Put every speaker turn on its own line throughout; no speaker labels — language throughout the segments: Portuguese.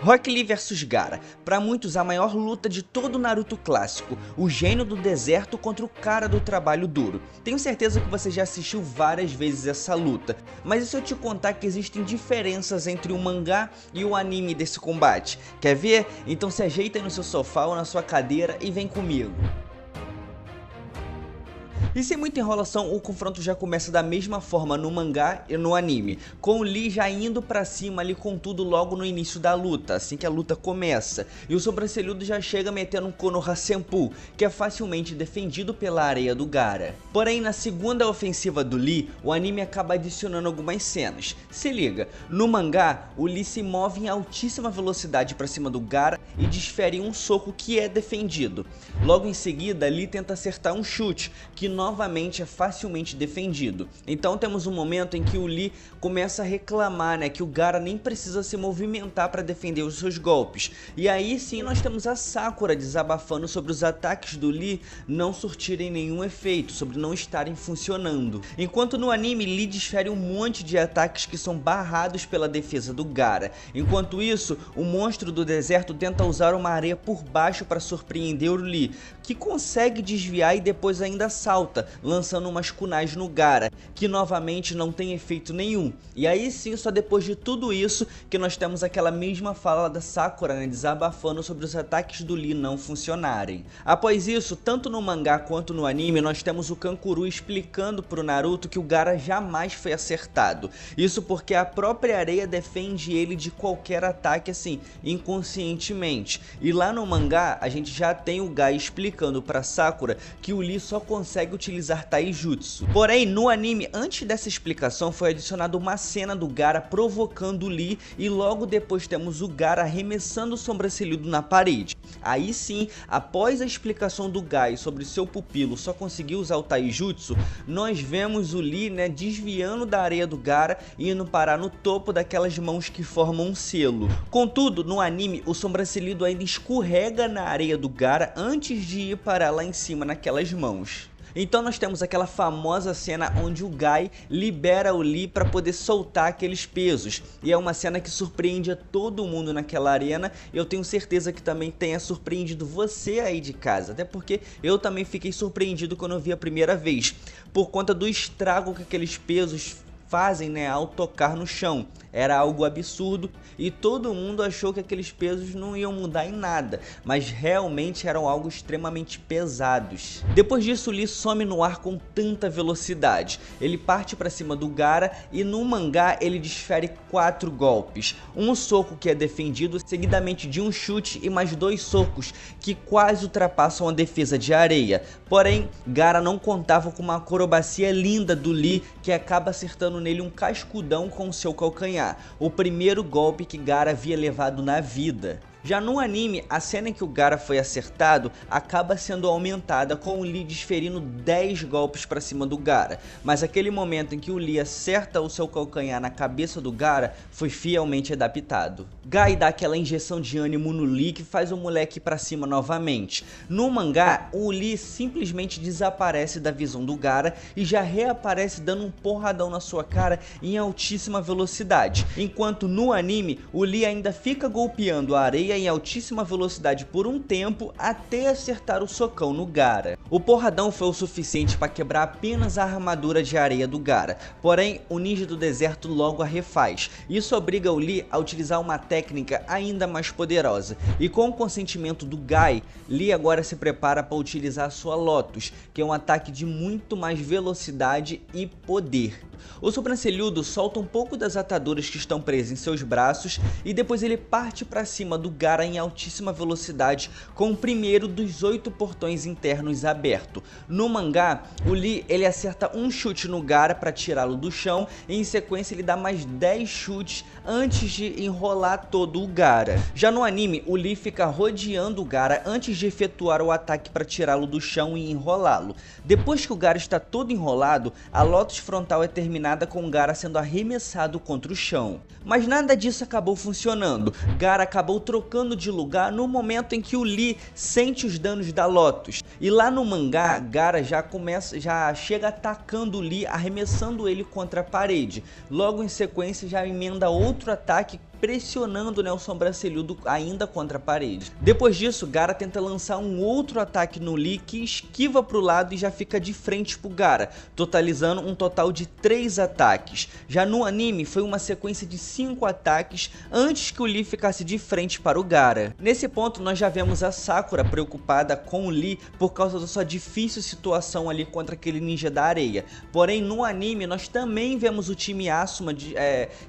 Rock Lee vs Gaara, pra muitos a maior luta de todo o Naruto clássico, o gênio do deserto contra o cara do trabalho duro. Tenho certeza que você já assistiu várias vezes essa luta, mas e se eu te contar que existem diferenças entre o mangá e o anime desse combate? Quer ver? Então se ajeita aí no seu sofá ou na sua cadeira e vem comigo. E sem muita enrolação, o confronto já começa da mesma forma no mangá e no anime, com o Lee já indo pra cima ali com tudo logo no início da luta, assim que a luta começa, e o sobrancelhudo já chega metendo um Konoha Senpu, que é facilmente defendido pela areia do Gaara. Porém, na segunda ofensiva do Lee, o anime acaba adicionando algumas cenas. Se liga, no mangá, o Lee se move em altíssima velocidade pra cima do Gaara e desfere um soco que é defendido. Logo em seguida, Lee tenta acertar um chute, que novamente é facilmente defendido. Então temos um momento em que o Lee começa a reclamar, que o Gaara nem precisa se movimentar para defender os seus golpes. E aí sim nós temos a Sakura desabafando sobre os ataques do Lee não surtirem nenhum efeito, sobre não estarem funcionando. Enquanto no anime Lee desfere um monte de ataques que são barrados pela defesa do Gaara. Enquanto isso, o monstro do deserto tenta usar uma areia por baixo para surpreender o Lee, que consegue desviar e depois ainda salta, lançando umas kunais no Gaara, que novamente não tem efeito nenhum. E aí sim, só depois de tudo isso, que nós temos aquela mesma fala da Sakura, desabafando sobre os ataques do Lee não funcionarem. Após isso, tanto no mangá quanto no anime, nós temos o Kankuro explicando pro Naruto que o Gaara jamais foi acertado. Isso porque a própria areia defende ele de qualquer ataque assim, inconscientemente. E lá no mangá, a gente já tem o Gai explicando pra Sakura que o Lee só consegue utilizar Taijutsu. Porém, no anime, antes dessa explicação, foi adicionada uma cena do Gaara provocando o Lee e logo depois temos o Gaara arremessando o sobrancelhudo na parede. Aí sim, após a explicação do Gai sobre seu pupilo só conseguir usar o Taijutsu, nós vemos o Lee desviando da areia do Gaara e indo parar no topo daquelas mãos que formam um selo. Contudo, no anime, o sobrancelhudo ainda escorrega na areia do Gaara antes de ir parar lá em cima naquelas mãos. Então nós temos aquela famosa cena onde o Gai libera o Lee para poder soltar aqueles pesos. E é uma cena que surpreende a todo mundo naquela arena. Eu tenho certeza que também tenha surpreendido você aí de casa. Até porque eu também fiquei surpreendido quando eu vi a primeira vez. Por conta do estrago que aqueles pesos fazem, ao tocar no chão. Era algo absurdo e todo mundo achou que aqueles pesos não iam mudar em nada, mas realmente eram algo extremamente pesados. Depois disso, Lee some no ar com tanta velocidade. Ele parte para cima do Gaara e no mangá ele desfere 4 golpes. Um soco que é defendido, seguidamente de um chute e mais 2 socos que quase ultrapassam a defesa de areia. Porém, Gaara não contava com uma acrobacia linda do Lee, que acaba acertando nele um cascudão com o seu calcanhar, o primeiro golpe que Gaara havia levado na vida. Já no anime, a cena em que o Gaara foi acertado acaba sendo aumentada com o Lee desferindo 10 golpes para cima do Gaara, mas aquele momento em que o Lee acerta o seu calcanhar na cabeça do Gaara foi fielmente adaptado. Gai dá aquela injeção de ânimo no Lee que faz o moleque ir para cima novamente. No mangá, o Lee simplesmente desaparece da visão do Gaara e já reaparece dando um porradão na sua cara em altíssima velocidade, enquanto no anime o Lee ainda fica golpeando a areia em altíssima velocidade por um tempo até acertar o socão no Gaara. O porradão foi o suficiente para quebrar apenas a armadura de areia do Gaara, porém o ninja do deserto logo a refaz. Isso obriga o Lee a utilizar uma técnica ainda mais poderosa, e com o consentimento do Gai, Lee agora se prepara para utilizar a sua Lotus, que é um ataque de muito mais velocidade e poder. O sobrancelhudo solta um pouco das ataduras que estão presas em seus braços e depois ele parte para cima do Gaara em altíssima velocidade com o primeiro dos 8 portões internos aberto. No mangá, o Lee acerta um chute no Gaara para tirá-lo do chão e em sequência ele dá mais 10 chutes antes de enrolar todo o Gaara. Já no anime, o Lee fica rodeando o Gaara antes de efetuar o ataque para tirá-lo do chão e enrolá-lo. Depois que o Gaara está todo enrolado, a Lotus frontal é terminada com Gaara sendo arremessado contra o chão. Mas nada disso acabou funcionando. Gaara acabou trocando de lugar no momento em que o Lee sente os danos da Lotus. E lá no mangá, Gaara já chega atacando o Lee, arremessando ele contra a parede. Logo em sequência já emenda outro ataque pressionando, né, o sobrancelhudo ainda contra a parede. Depois disso, Gaara tenta lançar um outro ataque no Lee, que esquiva pro lado e já fica de frente pro Gaara, totalizando um total de 3 ataques. Já no anime foi uma sequência de 5 ataques antes que o Lee ficasse de frente para o Gaara. Nesse ponto nós já vemos a Sakura preocupada com o Lee por causa da sua difícil situação ali contra aquele ninja da areia. Porém no anime nós também vemos o time Asuma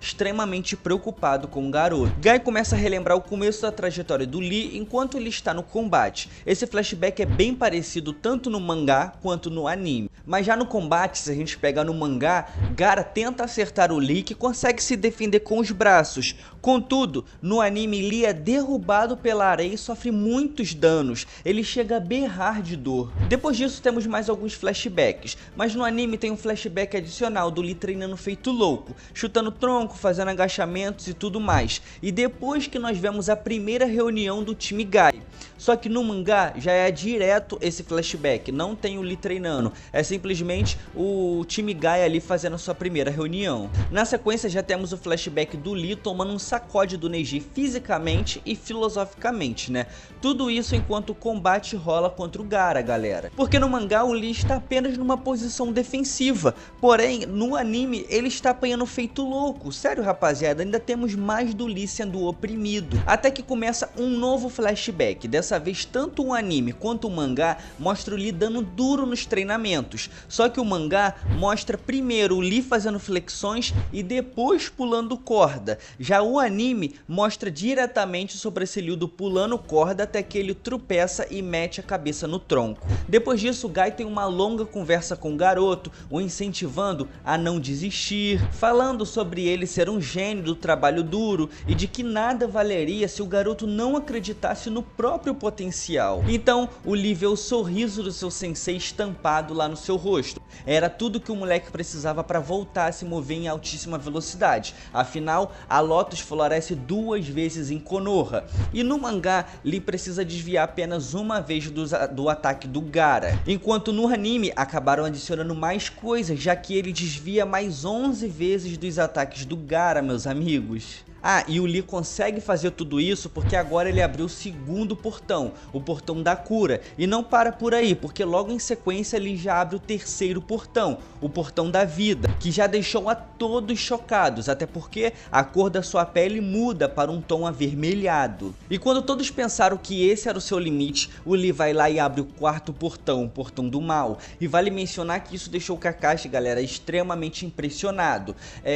extremamente preocupado com o garoto. Guy começa a relembrar o começo da trajetória do Lee enquanto ele está no combate. Esse flashback é bem parecido tanto no mangá quanto no anime. Mas já no combate, se a gente pegar no mangá, Gaara tenta acertar o Lee, que consegue se defender com os braços. Contudo, no anime Lee é derrubado pela areia e sofre muitos danos. Ele chega a berrar de dor. Depois disso temos mais alguns flashbacks, mas no anime tem um flashback adicional do Lee treinando feito louco, chutando tronco, fazendo agachamentos e tudo mais. E depois que nós vemos a primeira reunião do time Guy. Só que no mangá já é direto esse flashback, não tem o Lee treinando, é simplesmente o time Guy ali fazendo a sua primeira reunião. Na sequência já temos o flashback do Lee tomando um sacode do Neji fisicamente e filosoficamente, né? Tudo isso enquanto o combate rola contra o Gaara, galera. Porque no mangá o Lee está apenas numa posição defensiva, porém no anime ele está apanhando feito louco. Sério, rapaziada, ainda temos mais do Lee sendo oprimido. Até que começa um novo flashback. Dessa vez tanto o anime quanto o mangá mostra o Lee dando duro nos treinamentos. Só que o mangá mostra primeiro o Lee fazendo flexões e depois pulando corda. Já o anime mostra diretamente o sobrancelhudo pulando corda até que ele tropeça e mete a cabeça no tronco. Depois disso, o Guy tem uma longa conversa com o garoto, o incentivando a não desistir, falando sobre ele ser um gênio do trabalho duro e de que nada valeria se o garoto não acreditasse no próprio potencial. Então, o Lee vê o sorriso do seu sensei estampado lá no seu rosto. Era tudo que o moleque precisava para voltar a se mover em altíssima velocidade. Afinal, a Lotus floresce 2 vezes em Konoha. E no mangá, Lee precisa desviar apenas uma vez do ataque do Gaara. Enquanto no anime, acabaram adicionando mais coisas, já que ele desvia mais 11 vezes dos ataques do Gaara, meus amigos. Ah, e o Lee consegue fazer tudo isso porque agora ele abriu o segundo portão, o portão da cura. E não para por aí, porque logo em sequência ele já abre o terceiro portão, o portão da vida, que já deixou a todos chocados, até porque a cor da sua pele muda para um tom avermelhado. E quando todos pensaram que esse era o seu limite, o Lee vai lá e abre o quarto portão, o portão do mal. E vale mencionar que isso deixou o Kakashi, galera, extremamente impressionado.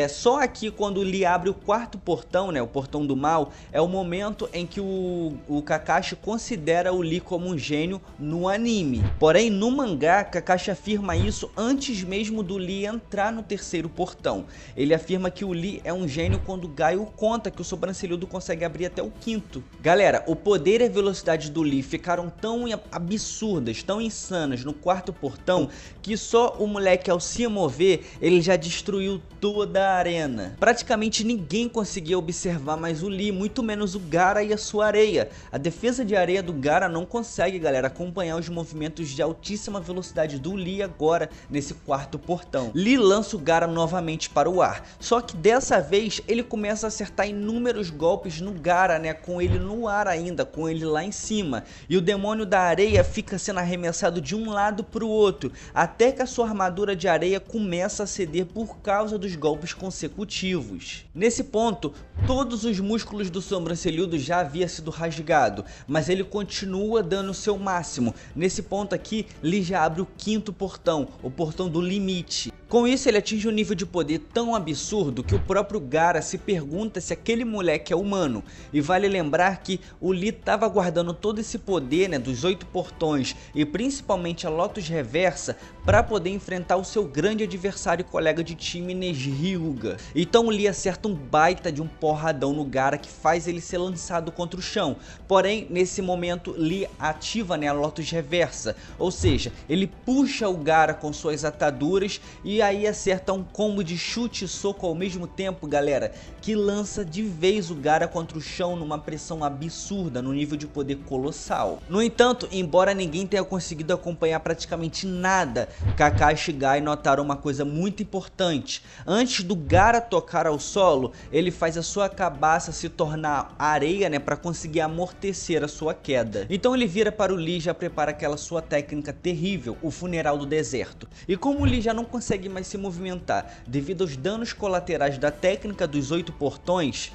Só aqui quando o Lee abre o quarto portão, né, o portão do mal, é o momento em que o Kakashi considera o Lee como um gênio no anime. Porém, no mangá, Kakashi afirma isso antes mesmo do Lee entrar no terceiro portão. Ele afirma que o Lee é um gênio quando Gaio conta que o sobrancelhudo consegue abrir até o quinto. Galera, o poder e a velocidade do Lee ficaram tão absurdas, tão insanas no quarto portão, que só o moleque ao se mover, ele já destruiu toda a arena. Praticamente ninguém conseguia observar mais o Lee, muito menos o Gaara e a sua areia. A defesa de areia do Gaara não consegue, galera, acompanhar os movimentos de altíssima velocidade do Lee agora nesse quarto portão. Lee lança o Gaara novamente para o ar, só que dessa vez ele começa a acertar inúmeros golpes no Gaara, né, com ele no ar ainda, com ele lá em cima, e o demônio da areia fica sendo arremessado de um lado para o outro, até que a sua armadura de areia começa a ceder por causa dos golpes consecutivos. Nesse ponto, todos os músculos do sobrancelhudo já havia sido rasgado, mas ele continua dando o seu máximo. Nesse ponto aqui, Lee já abre o quinto portão, o portão do limite. Com isso, ele atinge um nível de poder tão absurdo que o próprio Gaara se pergunta se aquele moleque é humano. E vale lembrar que o Lee estava guardando todo esse poder, né, dos 8 portões e principalmente a Lotus Reversa para poder enfrentar o seu grande adversário e colega de time, Neji Hyuga. Então o Lee acerta um baita de um porradão no Gaara que faz ele ser lançado contra o chão. Porém, nesse momento, Lee ativa, né, a Lotus Reversa, ou seja, ele puxa o Gaara com suas ataduras e aí acerta um combo de chute e soco ao mesmo tempo, galera, que lança de vez o Gaara contra o chão numa pressão absurda, no nível de poder colossal. No entanto, embora ninguém tenha conseguido acompanhar praticamente nada, Kakashi e Guy notaram uma coisa muito importante. Antes do Gaara tocar ao solo, ele faz a sua cabaça se tornar areia, né, para conseguir amortecer a sua queda. Então ele vira para o Lee e já prepara aquela sua técnica terrível, o funeral do deserto. E como o Lee já não consegue mais se movimentar devido aos danos colaterais da técnica dos 8 portões,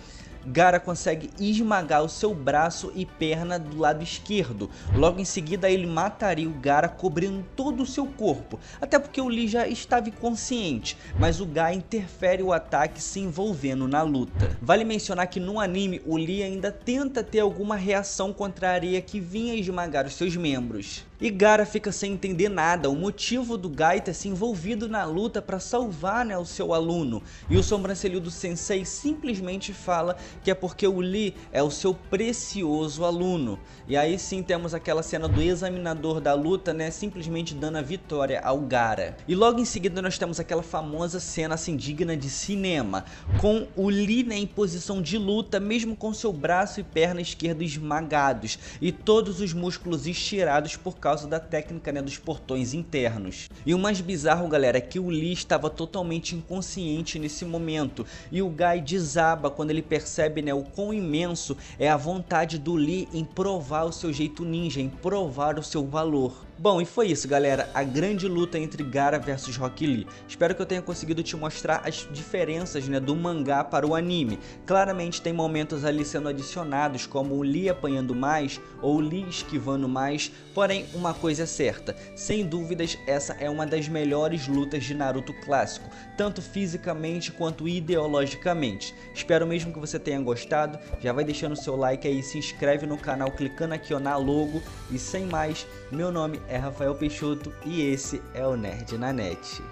Gaara consegue esmagar o seu braço e perna do lado esquerdo. Logo em seguida ele mataria o Gaara cobrindo todo o seu corpo, até porque o Lee já estava inconsciente, mas o Gaara interfere o ataque se envolvendo na luta. Vale mencionar que no anime o Lee ainda tenta ter alguma reação contra a areia que vinha esmagar os seus membros. E Gaara fica sem entender nada, o motivo do Gaara ter se envolvido na luta para salvar, né, o seu aluno. E o sobrancelhudo sensei simplesmente fala que é porque o Lee é o seu precioso aluno. E aí sim temos aquela cena do examinador da luta, né, simplesmente dando a vitória ao Gaara. E logo em seguida nós temos aquela famosa cena assim digna de cinema, com o Lee, né, em posição de luta, mesmo com seu braço e perna esquerda esmagados e todos os músculos estirados por causa da técnica, né, dos portões internos. E o mais bizarro, galera, é que o Lee estava totalmente inconsciente nesse momento e o Guy desaba quando ele percebe, né, o quão imenso é a vontade do Lee em provar o seu jeito ninja, em provar o seu valor. Bom, e foi isso, galera, a grande luta entre Gaara versus Rock Lee. Espero que eu tenha conseguido te mostrar as diferenças, né, do mangá para o anime. Claramente tem momentos ali sendo adicionados, como o Lee apanhando mais ou o Lee esquivando mais, porém uma coisa é certa, sem dúvidas essa é uma das melhores lutas de Naruto clássico, tanto fisicamente quanto ideologicamente. Espero mesmo que você tenha gostado, já vai deixando seu like aí, se inscreve no canal clicando aqui ó, na logo e sem mais, meu nome é Rafael Peixoto e esse é o Nerd na Net.